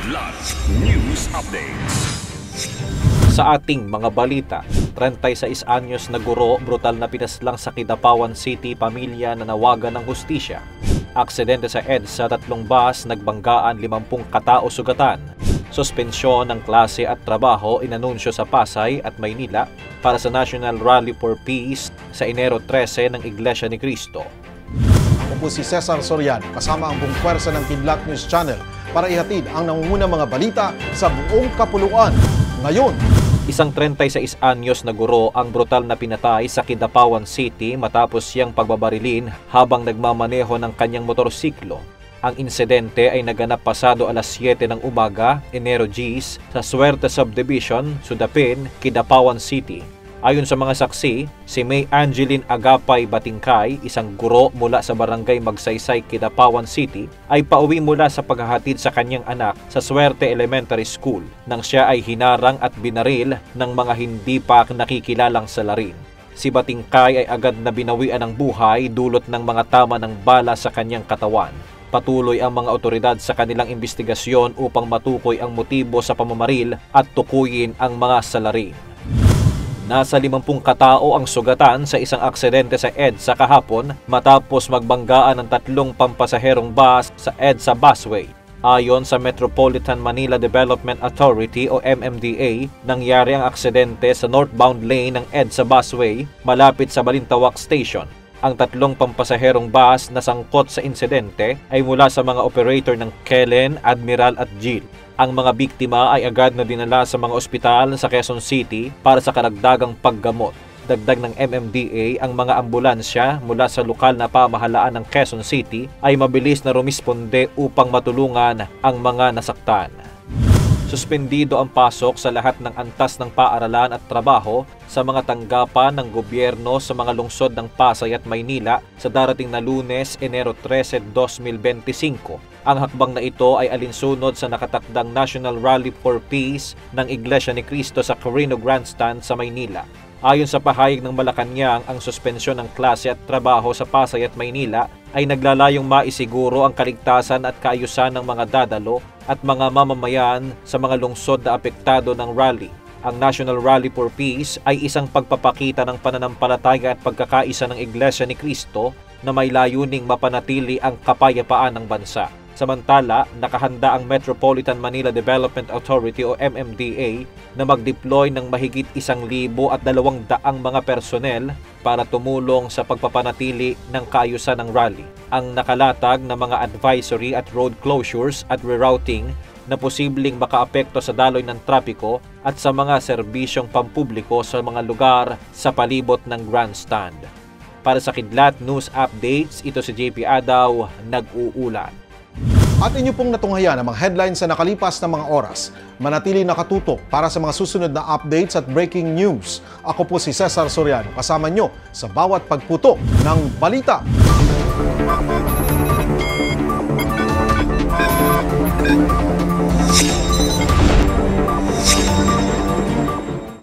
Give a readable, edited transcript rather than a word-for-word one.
Kidlat News Updates. Sa ating mga balita, 36 anyos na guro brutal na pinaslang sa Kidapawan City pamilya na nawagan ng hustisya. Aksidente sa EDSA, 3 bus nagbanggaan, 50 katao sugatan. Suspensyon ng klase at trabaho inanunsyo sa Pasay at Maynila para sa National Rally for Peace sa Enero 13 ng Iglesia ni Cristo. Ako po si Cesar Soriano, kasama ang buong pwersa ng Kidlat News Channel para ihatid ang nangungunang mga balita sa buong kapuluan. Ngayon, isang 36 anyos na guro ang brutal na pinatay sa Kidapawan City matapos siyang pagbabarilin habang nagmamaneho ng kanyang motorsiklo. Ang insidente ay naganap pasado alas 7 ng umaga, Enero 10, sa Suerte Subdivision, Sudapin, Kidapawan City. Ayon sa mga saksi, si May Angeline Agapay Batingkay, isang guro mula sa barangay Magsaysay, Kidapawan City, ay pauwi mula sa paghahatid sa kanyang anak sa Suerte Elementary School nang siya ay hinarang at binaril ng mga hindi pa nakikilalang salarin. Si Batingkay ay agad na binawian ng buhay dulot ng mga tama ng bala sa kanyang katawan. Patuloy ang mga otoridad sa kanilang investigasyon upang matukoy ang motibo sa pamamaril at tukuyin ang mga salarin. Nasa 50 katao ang sugatan sa isang aksidente sa EDSA kahapon matapos magbanggaan ng 3 pampasaherong bus sa EDSA busway. Ayon sa Metropolitan Manila Development Authority o MMDA, nangyari ang aksidente sa northbound lane ng EDSA busway malapit sa Balintawak Station. Ang 3 pampasaherong bus na sangkot sa insidente ay mula sa mga operator ng Kellen, Admiral at Jill. Ang mga biktima ay agad na dinala sa mga ospital sa Quezon City para sa karagdagang paggamot. Dagdag ng MMDA, ang mga ambulansya mula sa lokal na pamahalaan ng Quezon City ay mabilis na rumisponde upang matulungan ang mga nasaktan. Suspendido ang pasok sa lahat ng antas ng paaralan at trabaho sa mga tanggapan ng gobyerno sa mga lungsod ng Pasay at Maynila sa darating na Lunes, Enero 13, 2025. Ang hakbang na ito ay alinsunod sa nakatakdang National Rally for Peace ng Iglesia ni Cristo sa Carino Grandstand sa Maynila. Ayon sa pahayag ng Malacanang, ang suspensyon ng klase at trabaho sa Pasay at Maynila ay naglalayong maisiguro ang kaligtasan at kaayusan ng mga dadalo at mga mamamayan sa mga lungsod na apektado ng rally. Ang National Rally for Peace ay isang pagpapakita ng pananampalataya at pagkakaisa ng Iglesia ni Cristo na may layuning mapanatili ang kapayapaan ng bansa. Samantala, nakahanda ang Metropolitan Manila Development Authority o MMDA na mag-deploy ng mahigit 1,200 mga personnel para tumulong sa pagpapanatili ng kaayusan ng rally. Ang nakalatag na mga advisory at road closures at rerouting na posibleng makaapekto sa daloy ng trapiko at sa mga serbisyong pampubliko sa mga lugar sa palibot ng grandstand. Para sa Kidlat News Updates, ito si JP Adaw, nag-uulat. At inyo pong natunghayan ang mga headlines sa nakalipas na mga oras. Manatili nakatutok para sa mga susunod na updates at breaking news. Ako po si Cesar Soriano, kasama nyo sa bawat pagputok ng balita.